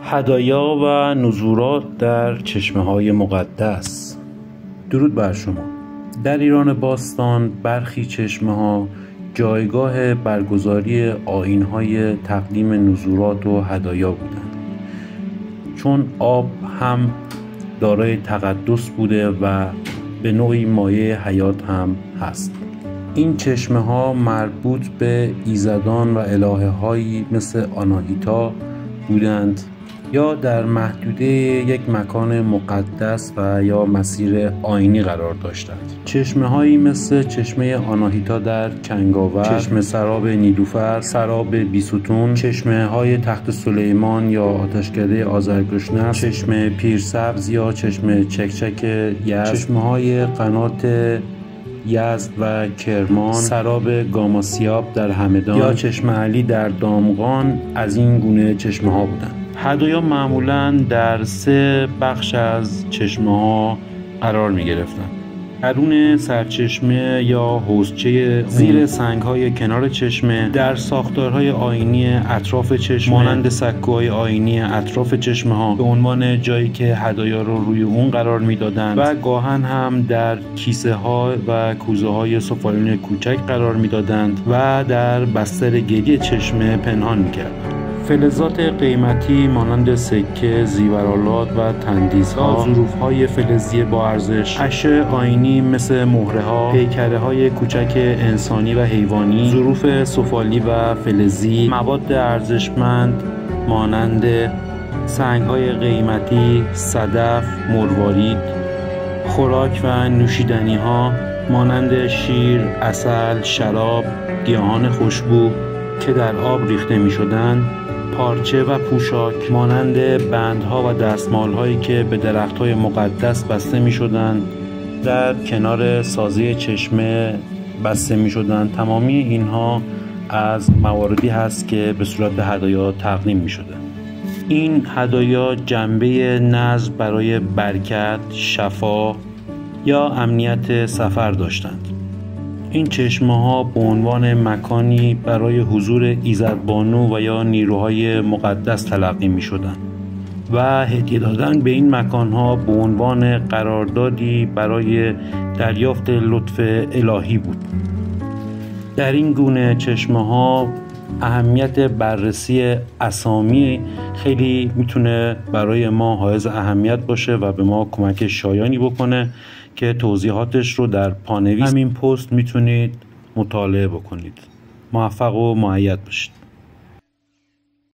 هدایا و نزورات در چشمه‌های مقدس. درود بر شما. در ایران باستان برخی چشمه‌ها جایگاه برگزاری آیین‌های تقدیم نزورات و هدایا بودند، چون آب هم دارای تقدس بوده و به نوعی مایه حیات هم هست. این چشمه‌ها مربوط به ایزدان و الهه‌هایی مثل آناهیتا بودند یا در محدوده یک مکان مقدس و یا مسیر آیینی قرار داشتند. چشمه‌هایی مثل چشمه آناهیتا در کنگاور، چشمه سراب نیلوفر، سراب بیستون، چشمه‌های تخت سلیمان یا آتشکده آذرگشنه، چشمه پیرسبز یا چشمه چکچک یزد، چشمه‌های قنات یزد و کرمان، سراب گاماسیاب در همدان یا چشمه علی در دامغان از این گونه چشمه‌ها بودند. هدایا معمولاً در 3 بخش از چشمه‌ها قرار می‌گرفتند: درون سرچشمه یا حوضچه، زیر سنگ‌های کنار چشمه، در ساختارهای آیینی اطراف چشمه مانند سکوهای آیینی اطراف چشمه‌ها به عنوان جایی که هدایا رو روی اون قرار می‌دادند و گاهن هم در کیسه‌ها و کوزه‌های سفالین کوچک قرار می‌دادند و در بستر گلی چشمه پنهان می‌کردند. فلزات قیمتی مانند سکه، زیورآلات و تندیس‌ها، ظروف‌های فلزی با ارزش، اشیاء آیینی مثل مهره‌ها، پیکره‌های کوچک انسانی و حیوانی، ظروف سفالی و فلزی، مواد ارزشمند مانند سنگ‌های قیمتی، صدف، مروارید، خوراک و نوشیدنی‌ها مانند شیر، عسل، شراب، گیاهان خوشبو که در آب ریخته می‌شدند، پارچه و پوشاک مانند بندها و دستمال‌هایی که به درخت‌های مقدس بسته می‌شدند در کنار سازه چشمه بسته می‌شدند. تمامی اینها از مواردی هست که به صورت هدایا تقدیم می‌شده. این هدایا جنبه نظم برای برکت، شفا یا امنیت سفر داشتند. این چشمه‌ها به عنوان مکانی برای حضور ایزدبانو و یا نیروهای مقدس تلقی می‌شدند و هدیه دادن به این مکان‌ها به عنوان قراردادی برای دریافت لطف الهی بود. در این گونه چشمه‌ها اهمیت بررسی اسامی خیلی میتونه برای ما حائز اهمیت باشه و به ما کمک شایانی بکنه که توضیحاتش رو در پانویس همین پست میتونید مطالعه بکنید. موفق و مؤید باشید.